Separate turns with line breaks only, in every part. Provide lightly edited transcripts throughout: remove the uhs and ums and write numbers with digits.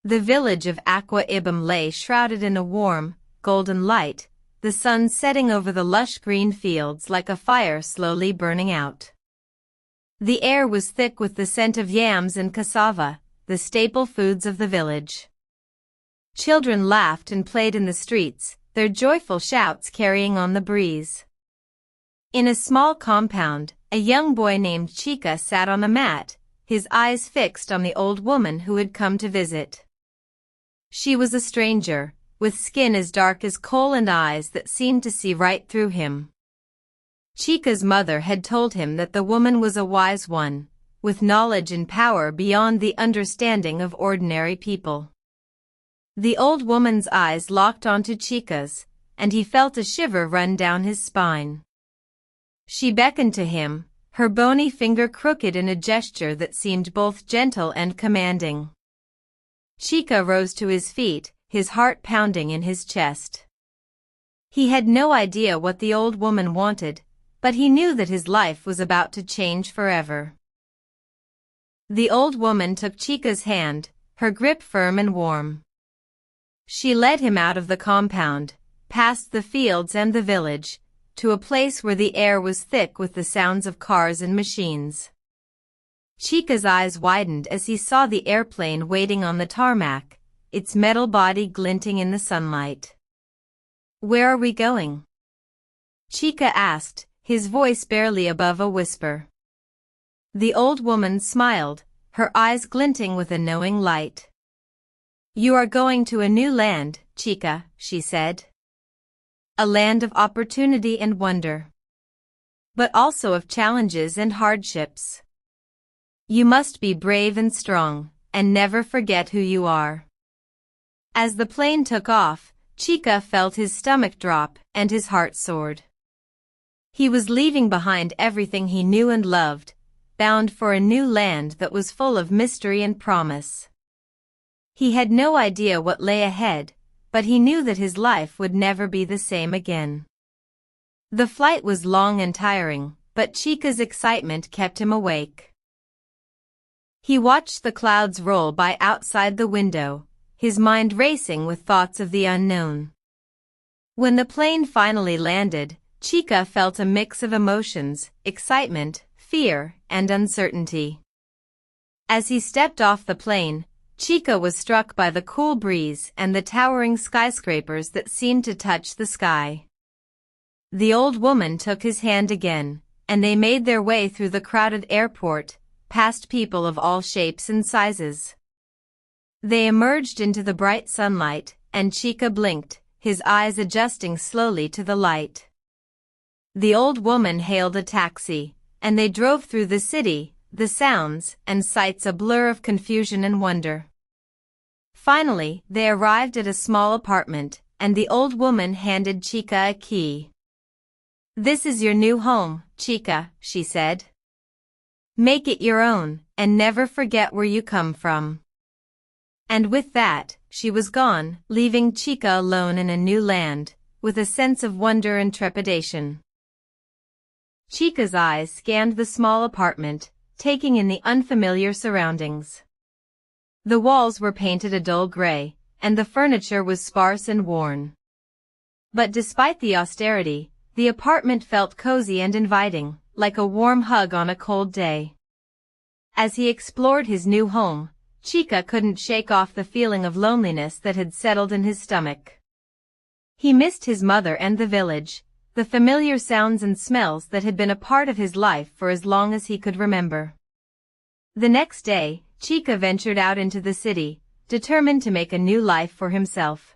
The village of Akwa Ibom lay shrouded in a warm, golden light, the sun setting over the lush green fields like a fire slowly burning out. The air was thick with the scent of yams and cassava, the staple foods of the village. Children laughed and played in the streets, their joyful shouts carrying on the breeze. In a small compound, a young boy named Chika sat on a mat, his eyes fixed on the old woman who had come to visit. She was a stranger, with skin as dark as coal and eyes that seemed to see right through him. Chika's mother had told him that the woman was a wise one, with knowledge and power beyond the understanding of ordinary people. The old woman's eyes locked onto Chika's, and he felt a shiver run down his spine. She beckoned to him, her bony finger crooked in a gesture that seemed both gentle and commanding. Chika rose to his feet, his heart pounding in his chest. He had no idea what the old woman wanted, but he knew that his life was about to change forever. The old woman took Chika's hand, her grip firm and warm. She led him out of the compound, past the fields and the village, to a place where the air was thick with the sounds of cars and machines. Chika's eyes widened as he saw the airplane waiting on the tarmac, its metal body glinting in the sunlight. "Where are we going?" Chika asked, his voice barely above a whisper. The old woman smiled, her eyes glinting with a knowing light. "You are going to a new land, Chika," she said. "A land of opportunity and wonder. But also of challenges and hardships. You must be brave and strong, and never forget who you are." As the plane took off, Chika felt his stomach drop and his heart soared. He was leaving behind everything he knew and loved, bound for a new land that was full of mystery and promise. He had no idea what lay ahead, but he knew that his life would never be the same again. The flight was long and tiring, but Chika's excitement kept him awake. He watched the clouds roll by outside the window, his mind racing with thoughts of the unknown. When the plane finally landed, Chika felt a mix of emotions, excitement, fear, and uncertainty. As he stepped off the plane, Chika was struck by the cool breeze and the towering skyscrapers that seemed to touch the sky. The old woman took his hand again, and they made their way through the crowded airport, past people of all shapes and sizes. They emerged into the bright sunlight, and Chika blinked, his eyes adjusting slowly to the light. The old woman hailed a taxi, and they drove through the city, the sounds and sights a blur of confusion and wonder. Finally, they arrived at a small apartment, and the old woman handed Chika a key. "This is your new home, Chika," she said. "Make it your own, and never forget where you come from." And with that, she was gone, leaving Chika alone in a new land, with a sense of wonder and trepidation. Chika's eyes scanned the small apartment, taking in the unfamiliar surroundings. The walls were painted a dull gray, and the furniture was sparse and worn. But despite the austerity, the apartment felt cozy and inviting, like a warm hug on a cold day. As he explored his new home, Chika couldn't shake off the feeling of loneliness that had settled in his stomach. He missed his mother and the village, the familiar sounds and smells that had been a part of his life for as long as he could remember. The next day, Chika ventured out into the city, determined to make a new life for himself.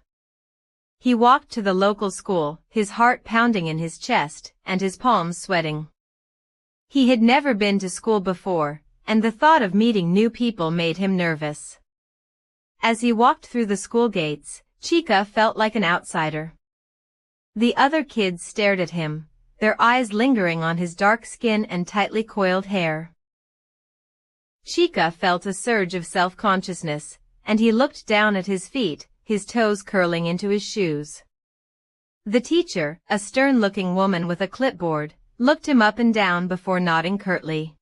He walked to the local school, his heart pounding in his chest and his palms sweating. He had never been to school before, and the thought of meeting new people made him nervous. As he walked through the school gates, Chika felt like an outsider. The other kids stared at him, their eyes lingering on his dark skin and tightly coiled hair. Chika felt a surge of self-consciousness, and he looked down at his feet, his toes curling into his shoes. The teacher, a stern-looking woman with a clipboard, looked him up and down before nodding curtly.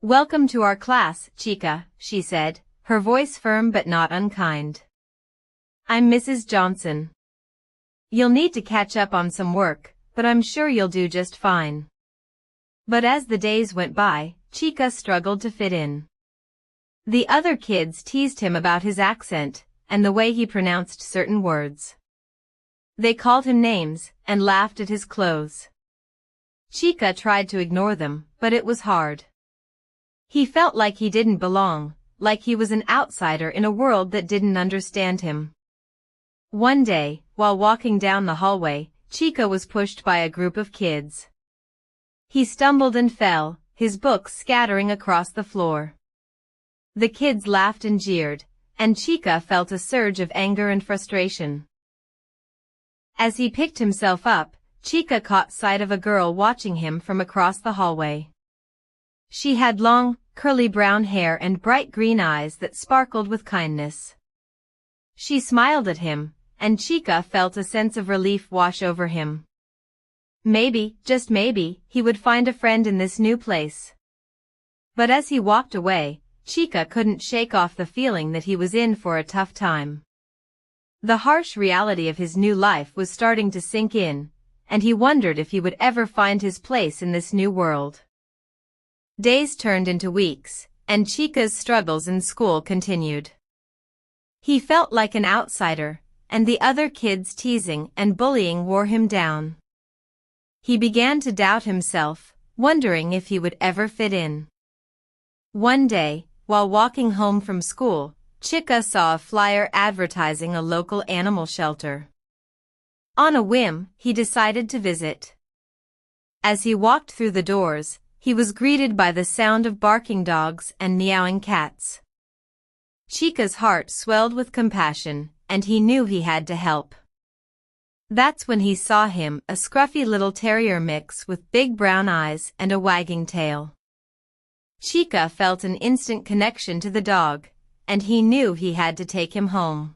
"Welcome to our class, Chika," she said, her voice firm but not unkind. "I'm Mrs. Johnson. You'll need to catch up on some work, but I'm sure you'll do just fine." But as the days went by, Chika struggled to fit in. The other kids teased him about his accent and the way he pronounced certain words. They called him names and laughed at his clothes. Chika tried to ignore them, but it was hard. He felt like he didn't belong, like he was an outsider in a world that didn't understand him. One day, while walking down the hallway, Chika was pushed by a group of kids. He stumbled and fell, his books scattering across the floor. The kids laughed and jeered, and Chika felt a surge of anger and frustration. As he picked himself up, Chika caught sight of a girl watching him from across the hallway. She had long, curly brown hair and bright green eyes that sparkled with kindness. She smiled at him, and Chika felt a sense of relief wash over him. Maybe, just maybe, he would find a friend in this new place. But as he walked away, Chika couldn't shake off the feeling that he was in for a tough time. The harsh reality of his new life was starting to sink in, and he wondered if he would ever find his place in this new world. Days turned into weeks, and Chika's struggles in school continued. He felt like an outsider, and the other kids' teasing and bullying wore him down. He began to doubt himself, wondering if he would ever fit in. One day, while walking home from school, Chika saw a flyer advertising a local animal shelter. On a whim, he decided to visit. As he walked through the doors, he was greeted by the sound of barking dogs and meowing cats. Chika's heart swelled with compassion, and he knew he had to help. That's when he saw him, a scruffy little terrier mix with big brown eyes and a wagging tail. Chika felt an instant connection to the dog, and he knew he had to take him home.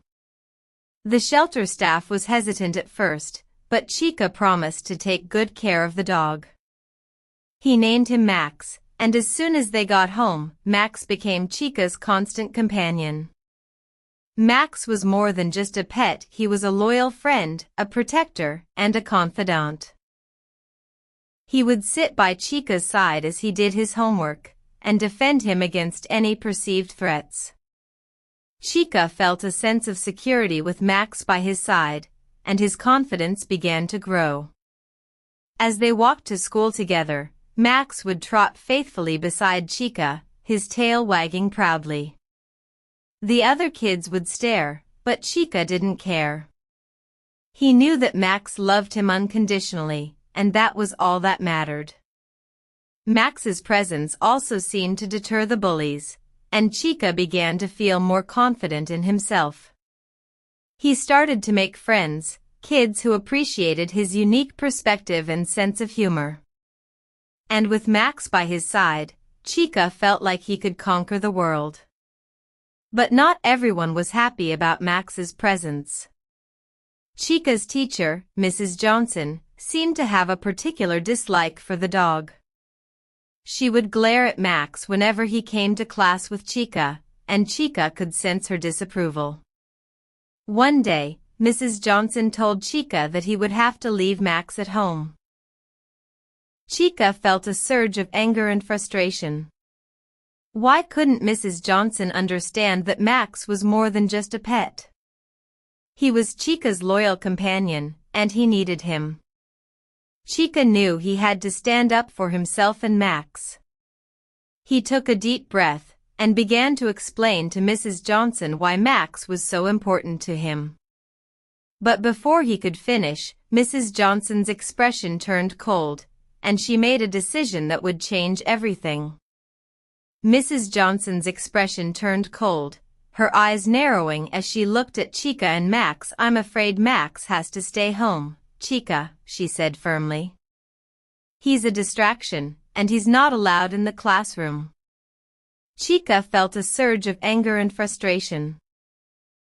The shelter staff was hesitant at first, but Chika promised to take good care of the dog. He named him Max, and as soon as they got home, Max became Chika's constant companion. Max was more than just a pet, he was a loyal friend, a protector, and a confidant. He would sit by Chika's side as he did his homework, and defend him against any perceived threats. Chika felt a sense of security with Max by his side, and his confidence began to grow. As they walked to school together, Max would trot faithfully beside Chika, his tail wagging proudly. The other kids would stare, but Chika didn't care. He knew that Max loved him unconditionally, and that was all that mattered. Max's presence also seemed to deter the bullies, and Chika began to feel more confident in himself. He started to make friends, kids who appreciated his unique perspective and sense of humor. And with Max by his side, Chika felt like he could conquer the world. But not everyone was happy about Max's presence. Chika's teacher, Mrs. Johnson, seemed to have a particular dislike for the dog. She would glare at Max whenever he came to class with Chika, and Chika could sense her disapproval. One day, Mrs. Johnson told Chika that he would have to leave Max at home. Chika felt a surge of anger and frustration. Why couldn't Mrs. Johnson understand that Max was more than just a pet? He was Chika's loyal companion, and he needed him. Chika knew he had to stand up for himself and Max. He took a deep breath and began to explain to Mrs. Johnson why Max was so important to him. But before he could finish, Mrs. Johnson's expression turned cold, and she made a decision that would change everything. Mrs. Johnson's expression turned cold, her eyes narrowing as she looked at Chika and Max. "I'm afraid Max has to stay home, Chika," she said firmly. "He's a distraction, and he's not allowed in the classroom." Chika felt a surge of anger and frustration.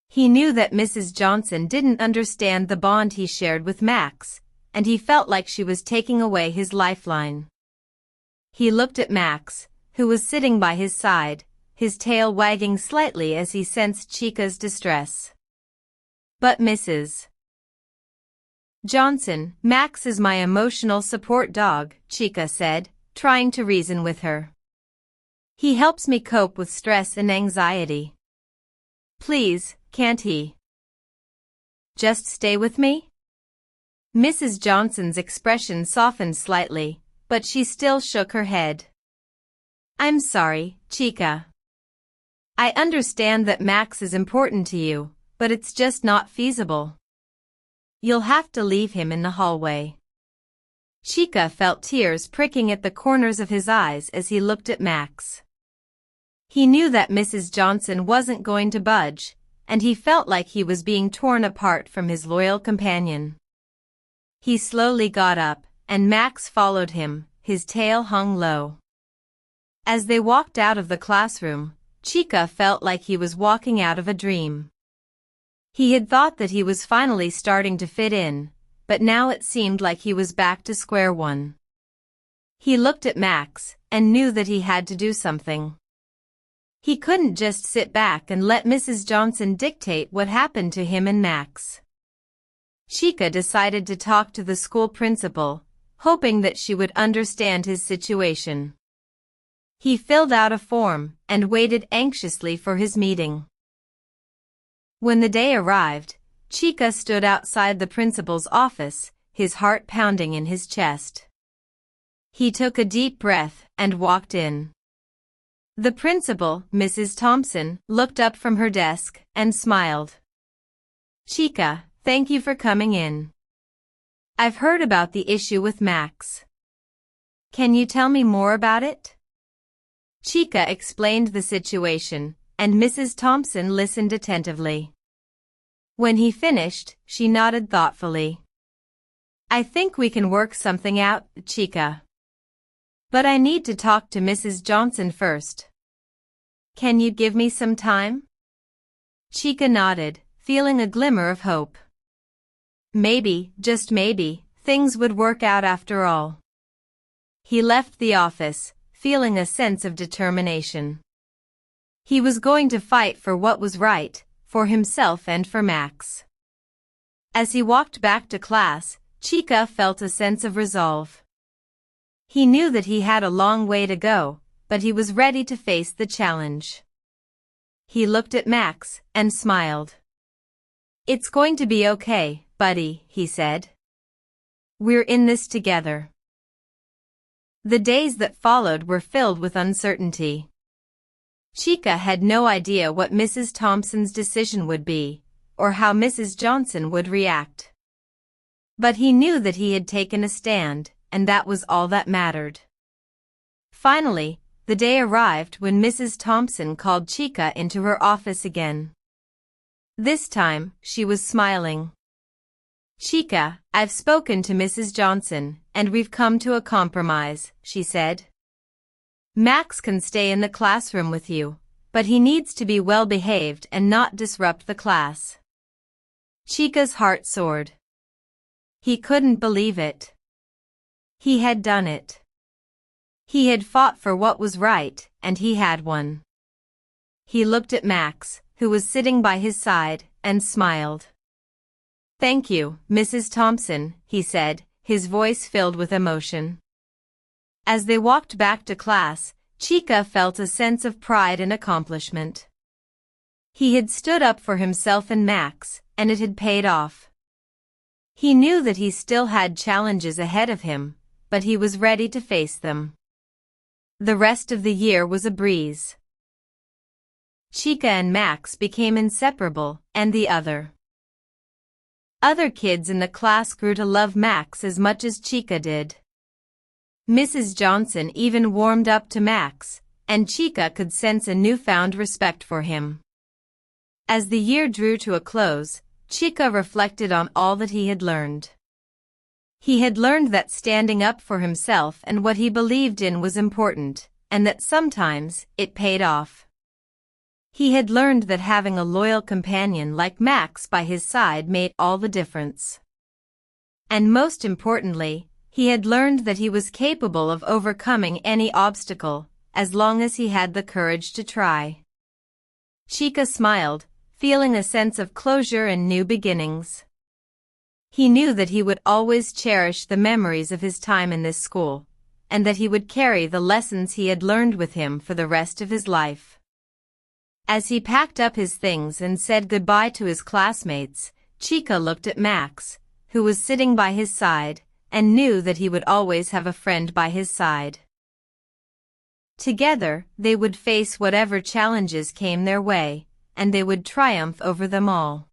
He knew that Mrs. Johnson didn't understand the bond he shared with Max, and he felt like she was taking away his lifeline. He looked at Max, who was sitting by his side, his tail wagging slightly as he sensed Chica's distress. "But Mrs. Johnson, Max is my emotional support dog," Chika said, trying to reason with her. "He helps me cope with stress and anxiety. Please, can't he just stay with me?" Mrs. Johnson's expression softened slightly, but she still shook her head. "I'm sorry, Chika. I understand that Max is important to you, but it's just not feasible. You'll have to leave him in the hallway." Chika felt tears pricking at the corners of his eyes as he looked at Max. He knew that Mrs. Johnson wasn't going to budge, and he felt like he was being torn apart from his loyal companion. He slowly got up, and Max followed him, his tail hung low. As they walked out of the classroom, Chika felt like he was walking out of a dream. He had thought that he was finally starting to fit in, but now it seemed like he was back to square one. He looked at Max, and knew that he had to do something. He couldn't just sit back and let Mrs. Johnson dictate what happened to him and Max. Chika decided to talk to the school principal, hoping that she would understand his situation. He filled out a form, and waited anxiously for his meeting. When the day arrived, Chika stood outside the principal's office, his heart pounding in his chest. He took a deep breath and walked in. The principal, Mrs. Thompson, looked up from her desk and smiled. "Chika, thank you for coming in. I've heard about the issue with Max. Can you tell me more about it?" Chika explained the situation, and Mrs. Thompson listened attentively. When he finished, she nodded thoughtfully. "I think we can work something out, Chika. But I need to talk to Mrs. Johnson first. Can you give me some time?" Chika nodded, feeling a glimmer of hope. Maybe, just maybe, things would work out after all. He left the office, feeling a sense of determination. He was going to fight for what was right, for himself and for Max. As he walked back to class, Chika felt a sense of resolve. He knew that he had a long way to go, but he was ready to face the challenge. He looked at Max and smiled. "It's going to be okay, buddy," he said. "We're in this together." The days that followed were filled with uncertainty. Chika had no idea what Mrs. Thompson's decision would be, or how Mrs. Johnson would react. But he knew that he had taken a stand, and that was all that mattered. Finally, the day arrived when Mrs. Thompson called Chika into her office again. This time, she was smiling. "Chika, I've spoken to Mrs. Johnson, and we've come to a compromise," she said. "Max can stay in the classroom with you, but he needs to be well behaved and not disrupt the class." Chika's heart soared. He couldn't believe it. He had done it. He had fought for what was right, and he had won. He looked at Max, who was sitting by his side, and smiled. "Thank you, Mrs. Thompson," he said, his voice filled with emotion. As they walked back to class, Chika felt a sense of pride and accomplishment. He had stood up for himself and Max, and it had paid off. He knew that he still had challenges ahead of him, but he was ready to face them. The rest of the year was a breeze. Chika and Max became inseparable, and the other kids in the class grew to love Max as much as Chika did. Mrs. Johnson even warmed up to Max, and Chika could sense a newfound respect for him. As the year drew to a close, Chika reflected on all that he had learned. He had learned that standing up for himself and what he believed in was important, and that sometimes it paid off. He had learned that having a loyal companion like Max by his side made all the difference. And most importantly, he had learned that he was capable of overcoming any obstacle, as long as he had the courage to try. Chika smiled, feeling a sense of closure and new beginnings. He knew that he would always cherish the memories of his time in this school, and that he would carry the lessons he had learned with him for the rest of his life. As he packed up his things and said goodbye to his classmates, Chika looked at Max, who was sitting by his side, and knew that he would always have a friend by his side. Together, they would face whatever challenges came their way, and they would triumph over them all.